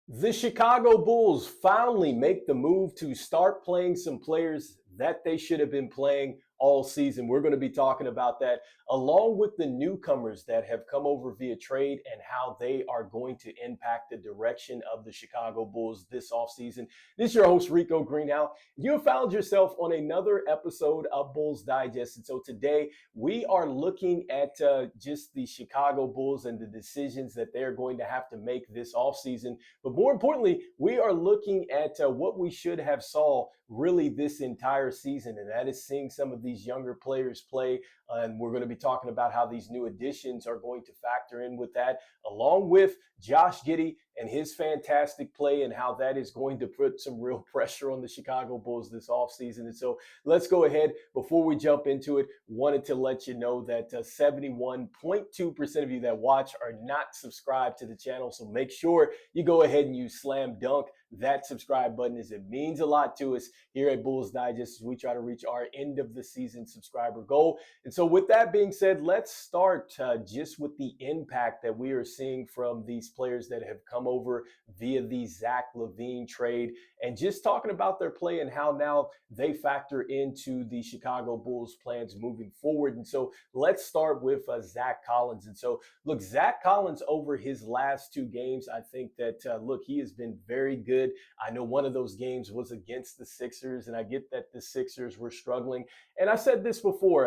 The Chicago Bulls finally make the move to start playing some players that they should have been playing all season. We're going to be talking about that along with the newcomers that have come over via trade and how they are going to impact the direction of the Chicago Bulls this offseason. This is your host, Rico Greenhowe. You have found yourself on another episode of Bulls Digest. And so today we are looking at just the Chicago Bulls and the decisions that they're going to have to make this offseason. But more importantly, we are looking at what we should have saw really this entire season, and that is seeing some of these younger players play. And we're going to be talking about how these new additions are going to factor in with that, along with Josh Giddey and his fantastic play and how that is going to put some real pressure on the Chicago Bulls this offseason. And so let's go ahead. Before we jump into it, wanted to let you know that 71.2% of you that watch are not subscribed to the channel. So make sure you go ahead and you slam dunk that subscribe button, as it means a lot to us here at Bulls Digest as we try to reach our end of the season subscriber goal. And so with that being said, let's start just with the impact that we are seeing from these players that have come over via the Zach LaVine trade, and just talking about their play and how now they factor into the Chicago Bulls plans moving forward. And so let's start with Zac Collins. And so look, Zac Collins over his last two games, I think that, look, he has been very good. I know one of those games was against the Sixers, and I get that the Sixers were struggling. And I said this before,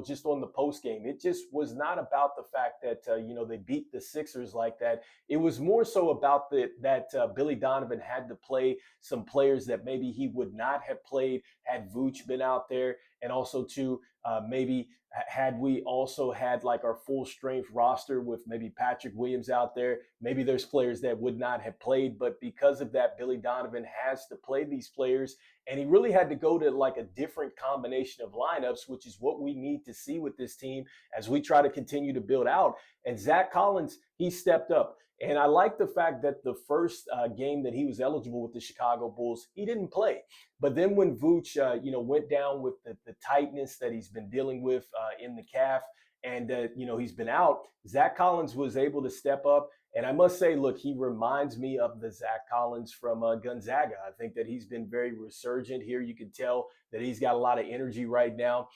just on the post game, it just was not about the fact that, they beat the Sixers like that. It was more so about that Billy Donovan had to play some players that maybe he would not have played had Vooch been out there. And also, too, maybe had we also had like our full strength roster with maybe Patrick Williams out there, maybe there's players that would not have played. But because of that, Billy Donovan has to play these players. And he really had to go to like a different combination of lineups, which is what we need to see with this team as we try to continue to build out. And Zac Collins, he stepped up. And I like the fact that the first game that he was eligible with the Chicago Bulls, he didn't play. But then when Vooch, went down with the tightness that he's been dealing with in the calf, and he's been out, Zac Collins was able to step up. And I must say, look, he reminds me of the Zac Collins from Gonzaga. I think that he's been very resurgent here. You can tell that he's got a lot of energy right now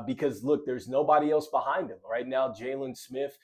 because, look, there's nobody else behind him. Right now, Jalen Smith,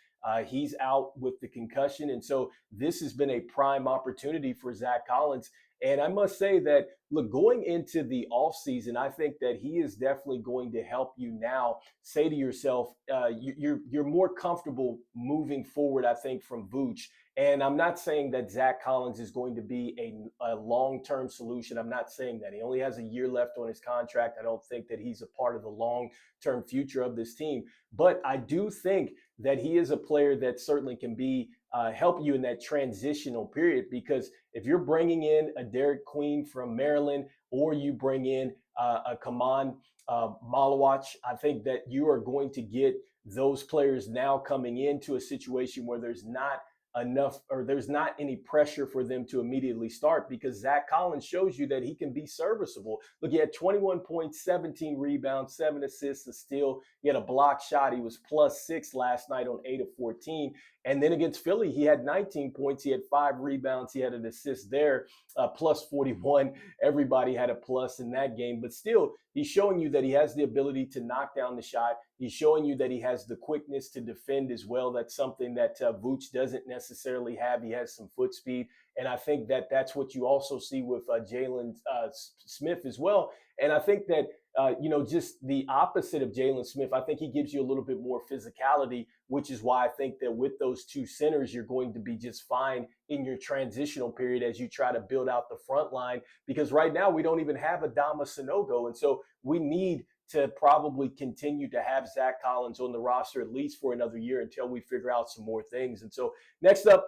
he's out with the concussion. And so this has been a prime opportunity for Zac Collins. And I must say that, look, going into the offseason, I think that he is definitely going to help you now say to yourself, you're more comfortable moving forward, I think, from Vooch. And I'm not saying that Zac Collins is going to be a long-term solution. I'm not saying that. He only has a year left on his contract. I don't think that he's a part of the long-term future of this team. But I do think that he is a player that certainly can be help you in that transitional period, because if you're bringing in a Derek Queen from Maryland, or you bring in a Kaman Malawach, I think that you are going to get those players now coming into a situation where there's not enough, or there's not any pressure for them to immediately start, because Zac Collins shows you that he can be serviceable. Look, he had 21 points, 17 rebounds, 7 assists, a steal. He had a block shot. He was +6 last night on 8 of 14. And then against Philly, he had 19 points. He had 5 rebounds. He had an assist there, +41. Everybody had a plus in that game. But still, he's showing you that he has the ability to knock down the shot. He's showing you that he has the quickness to defend as well. That's something that Vooch doesn't necessarily have. He has some foot speed. And I think that that's what you also see with Jalen Smith as well. And I think that, just the opposite of Jalen Smith, I think he gives you a little bit more physicality, which is why I think that with those two centers, you're going to be just fine in your transitional period as you try to build out the front line. Because right now we don't even have Adama Sanogo. And so we need to probably continue to have Zac Collins on the roster at least for another year until we figure out some more things. And so next up,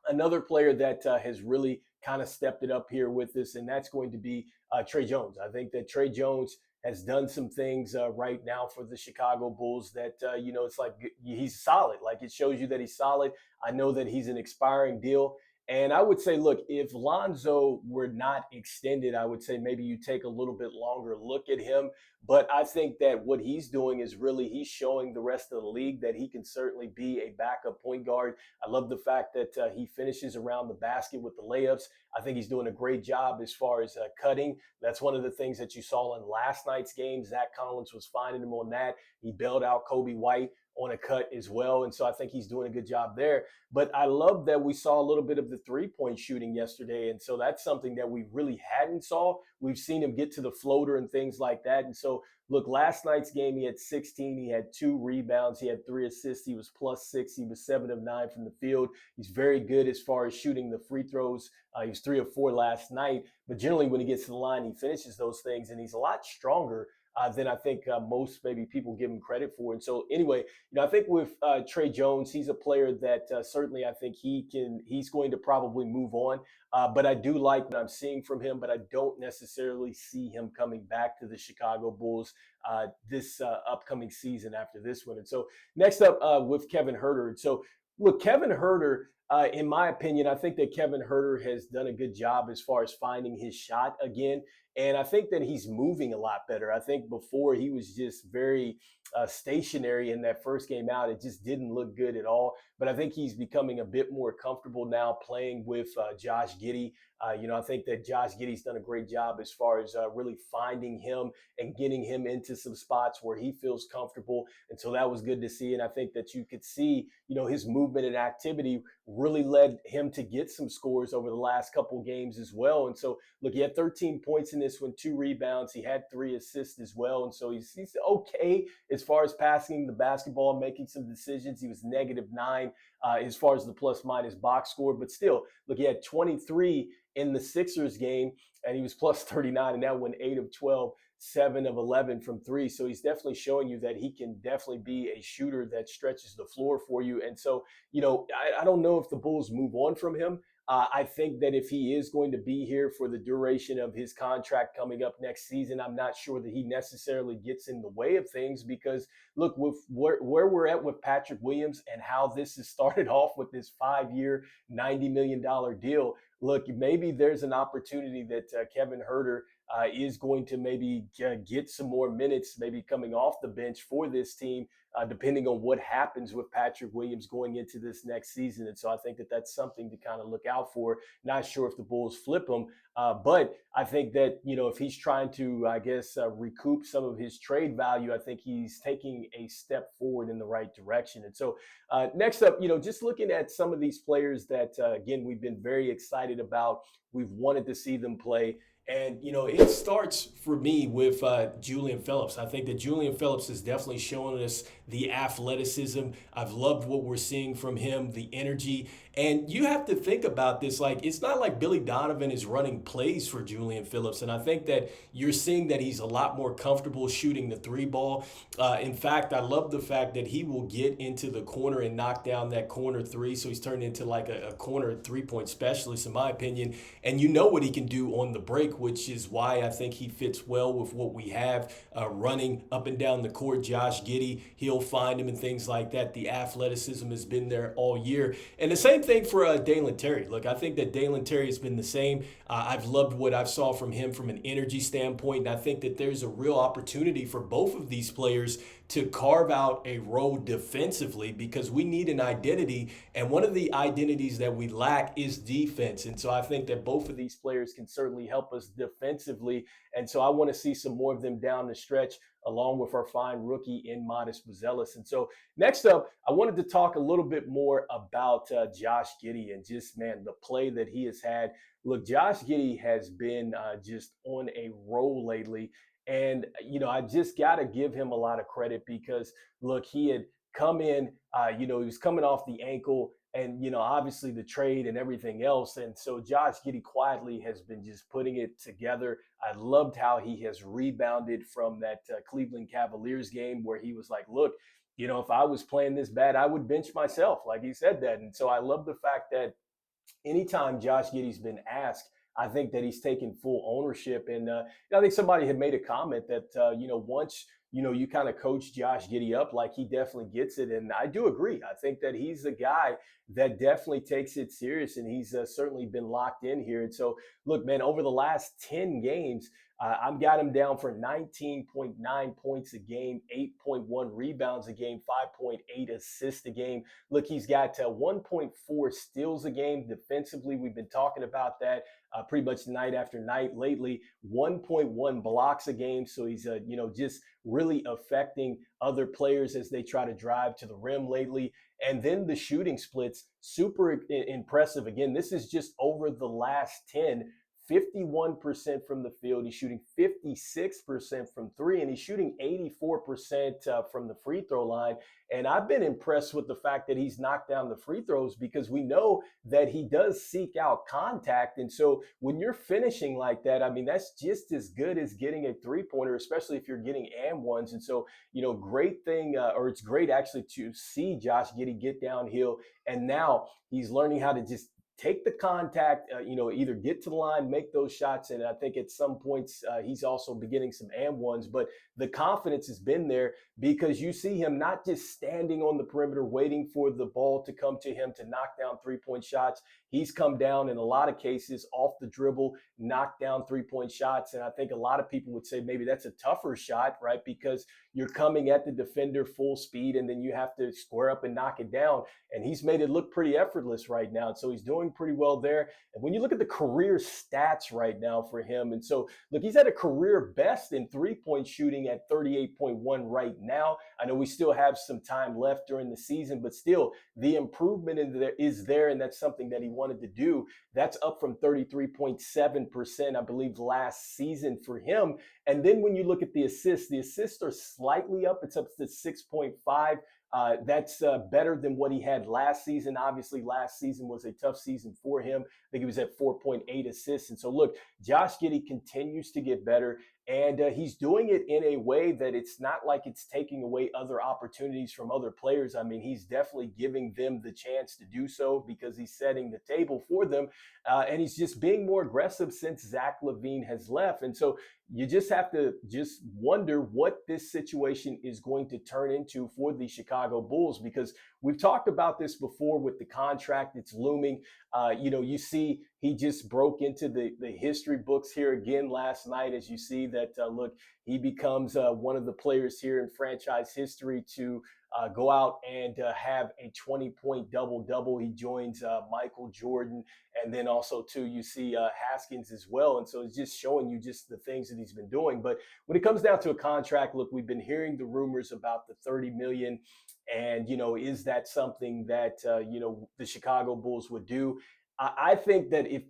another player that has really kind of stepped it up here with this, and that's going to be Tre Jones. I think that Tre Jones has done some things right now for the Chicago Bulls that, it's like he's solid. Like, it shows you that he's solid. I know that he's an expiring deal. And I would say, look, if Lonzo were not extended, I would say maybe you take a little bit longer look at him. But I think that what he's doing is really he's showing the rest of the league that he can certainly be a backup point guard. I love the fact that he finishes around the basket with the layups. I think he's doing a great job as far as cutting. That's one of the things that you saw in last night's game. Zac Collins was finding him on that. He bailed out Coby White on a cut as well. And so I think he's doing a good job there. But I love that we saw a little bit of the three-point shooting yesterday. And so that's something that we really hadn't saw. We've seen him get to the floater and things like that. And so, look, last night's game, he had 16. He had 2 rebounds. He had 3 assists. He was +6. He was 7 of 9 from the field. He's very good as far as shooting the free throws. He was 3 of 4 last night. But generally, when he gets to the line, he finishes those things. And he's a lot stronger than I think most maybe people give him credit for. And so anyway, I think with Tre Jones, he's a player that certainly I think he's going to probably move on. But I do like what I'm seeing from him, but I don't necessarily see him coming back to the Chicago Bulls this upcoming season after this one. And so next up with Kevin Huerter. So look, Kevin Huerter, in my opinion, I think that Kevin Huerter has done a good job as far as finding his shot again. And I think that he's moving a lot better. I think before he was just very stationary in that first game out. It just didn't look good at all. But I think he's becoming a bit more comfortable now playing with Josh Giddey. I think that Josh Giddey's done a great job as far as really finding him and getting him into some spots where he feels comfortable. And so that was good to see. And I think that you could see, his movement and activity really led him to get some scores over the last couple games as well. And so, look, he had 13 points in this one, 2 rebounds. He had 3 assists as well. And so he's okay as far as passing the basketball, making some decisions. He was -9 as far as the plus-minus box score. But still, look, he had 23 in the Sixers game, and he was +39 in that one, 8 of 12, 7 of 11 from 3. So he's definitely showing you that he can definitely be a shooter that stretches the floor for you. And so, I don't know if the Bulls move on from him. I think that if he is going to be here for the duration of his contract coming up next season, I'm not sure that he necessarily gets in the way of things because, look, with where we're at with Patrick Williams and how this has started off with this 5-year, $90 million deal, look, maybe there's an opportunity that Kevin Huerter is going to maybe get some more minutes, maybe coming off the bench for this team, depending on what happens with Patrick Williams going into this next season. And so I think that that's something to kind of look out for. Not sure if the Bulls flip him, but I think that, if he's trying to, I guess, recoup some of his trade value, I think he's taking a step forward in the right direction. And so next up, just looking at some of these players that, again, we've been very excited about, we've wanted to see them play. And, it starts for me with Julian Phillips. I think that Julian Phillips is definitely showing us the athleticism. I've loved what we're seeing from him, the energy. And you have to think about this. Like, it's not like Billy Donovan is running plays for Julian Phillips. And I think that you're seeing that he's a lot more comfortable shooting the 3 ball. In fact, I love the fact that he will get into the corner and knock down that corner 3. So he's turned into like a corner 3-point specialist, in my opinion. And you know what he can do on the break, which is why I think he fits well with what we have running up and down the court. Josh Giddey, he'll find him and things like that. The athleticism has been there all year. And the same thing for Dalen Terry. Look, I think that Dalen Terry has been the same. I've loved what I've saw from him from an energy standpoint. And I think that there's a real opportunity for both of these players to carve out a role defensively because we need an identity. And one of the identities that we lack is defense. And so I think that both of these players can certainly help us defensively. And so I want to see some more of them down the stretch, along with our fine rookie in Modest Buzelis. And so next up, I wanted to talk a little bit more about Josh Giddey and just, man, the play that he has had. Look, Josh Giddey has been just on a roll lately. And, I just got to give him a lot of credit because, look, he had come in, he was coming off the ankle and, obviously the trade and everything else. And so Josh Giddey quietly has been just putting it together. I loved how he has rebounded from that Cleveland Cavaliers game where he was like, look, if I was playing this bad, I would bench myself. Like he said that. And so I love the fact that anytime Josh Giddey's been asked, I think that he's taken full ownership. And I think somebody had made a comment that, once you kind of coach Josh Giddey up like he definitely gets it. And I do agree. I think that he's a guy that definitely takes it serious, and he's certainly been locked in here. And so, look, man, over the last 10 games, I've got him down for 19.9 points a game, 8.1 rebounds a game, 5.8 assists a game. Look, he's got 1.4 steals a game. Defensively, we've been talking about that pretty much night after night lately. 1.1 blocks a game. So he's, just really affecting other players as they try to drive to the rim lately. And then the shooting splits, super impressive. Again, this is just over the last 10. 51% from the field. He's shooting 56% from three, and he's shooting 84% from the free throw line. And I've been impressed with the fact that he's knocked down the free throws, because we know that he does seek out contact. And so when you're finishing like that, I mean, that's just as good as getting a three-pointer, especially if you're getting and ones. And so, great thing, or it's great actually to see Josh Giddey get downhill. And now he's learning how to just take the contact, either get to the line, make those shots. And I think at some points he's also beginning some and ones, but the confidence has been there, because you see him not just standing on the perimeter waiting for the ball to come to him to knock down 3-point shots. He's come down in a lot of cases off the dribble, knocked down 3-point shots. And I think a lot of people would say maybe that's a tougher shot, right? Because you're coming at the defender full speed, and then you have to square up and knock it down. And he's made it look pretty effortless right now. And so he's doing pretty well there. And when you look at the career stats right now for him, and so look, he's at a career best in 3-point shooting at 38.1 right now. I know we still have some time left during the season, but still the improvement is there. And that's something that he wanted to do. That's up from 33.7%, I believe, last season for him. And then when you look at the assists are slightly up. It's up to 6.5. That's better than what he had last season. Obviously, last season was a tough season for him. I think he was at 4.8 assists. And so, look, Josh Giddey continues to get better, and he's doing it in a way that it's not like it's taking away other opportunities from other players. I mean, he's definitely giving them the chance to do so, because he's setting the table for them. And he's just being more aggressive since Zach LaVine has left. And so you just have to just wonder what this situation is going to turn into for the Chicago Bulls, because we've talked about this before with the contract that's looming. You see he just broke into the history books here again last night, as you see that, look, he becomes one of the players here in franchise history to go out and have a 20-point double-double. He joins Michael Jordan, and then also, too, you see Haskins as well. And so it's just showing you just the things that he's been doing. But when it comes down to a contract, look, we've been hearing the rumors about the $30 million. And, is that something that, the Chicago Bulls would do? I think that if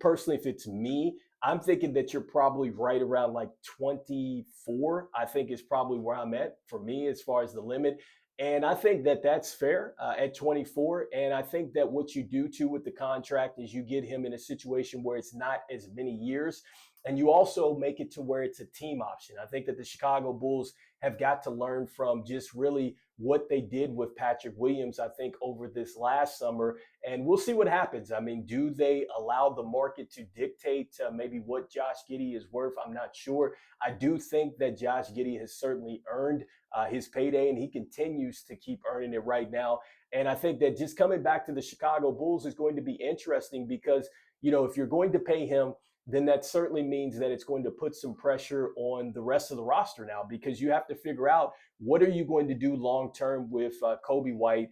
it's me, I'm thinking that you're probably right around like 24, I think is probably where I'm at for me as far as the limit. And I think that that's fair at 24. And I think that what you do too with the contract is you get him in a situation where it's not as many years. And you also make it to where it's a team option. I think that the Chicago Bulls have got to learn from just really what they did with Patrick Williams, I think, over this last summer. And we'll see what happens. I mean, do they allow the market to dictate maybe what Josh Giddey is worth? I'm not sure. I do think that Josh Giddey has certainly earned his payday, and he continues to keep earning it right now. And I think that just coming back to the Chicago Bulls is going to be interesting, because, if you're going to pay him, then that certainly means that it's going to put some pressure on the rest of the roster now, because you have to figure out what are you going to do long-term with Coby White.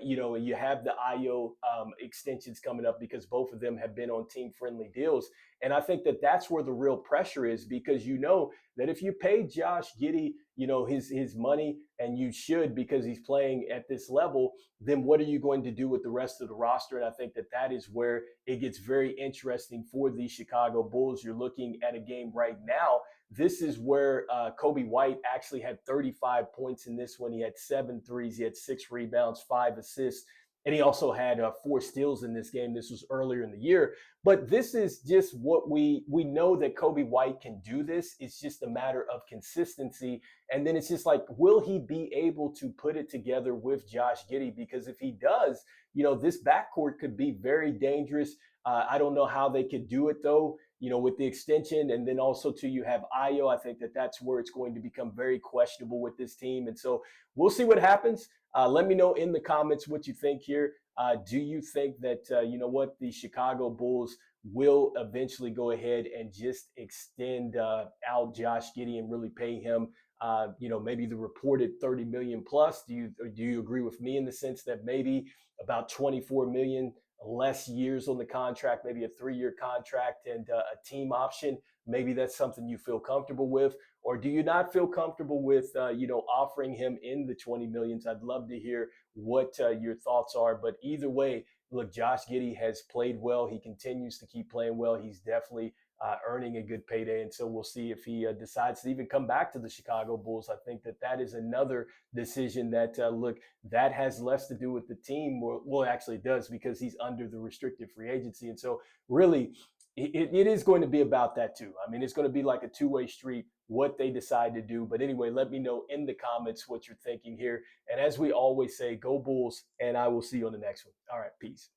You have the Ayo extensions coming up, because both of them have been on team-friendly deals. And I think that that's where the real pressure is, because that if you pay Josh Giddey, his money, and you should, because he's playing at this level, then what are you going to do with the rest of the roster? And I think that that is where it gets very interesting for the Chicago Bulls. You're looking at a game right now. This is where Coby White actually had 35 points in this one. He had 7 threes. He had 6 rebounds, 5 assists. And he also had 4 steals in this game. This was earlier in the year. But this is just what we know, that Coby White can do this. It's just a matter of consistency. And then it's just like, will he be able to put it together with Josh Giddey? Because if he does, this backcourt could be very dangerous. I don't know how they could do it though, with the extension. And then also too, you have Ayo. I think that that's where it's going to become very questionable with this team. And so we'll see what happens. Let me know in the comments what you think here. Do you think that, the Chicago Bulls will eventually go ahead and just extend out Josh Giddey and really pay him, maybe the reported 30 million plus? Do you agree with me in the sense that maybe about 24 million less years on the contract, maybe a 3-year contract and a team option? Maybe that's something you feel comfortable with, or do you not feel comfortable with, offering him in the 20 millions? I'd love to hear what your thoughts are. But either way, look, Josh Giddey has played well. He continues to keep playing well. He's definitely earning a good payday. And so we'll see if he decides to even come back to the Chicago Bulls. I think that is another decision that, that has less to do with the team. Well, it actually does, because he's under the restricted free agency. And so really, it is going to be about that too. I mean, it's going to be like a two-way street, what they decide to do. But anyway, let me know in the comments what you're thinking here. And as we always say, go Bulls, and I will see you on the next one. All right, peace.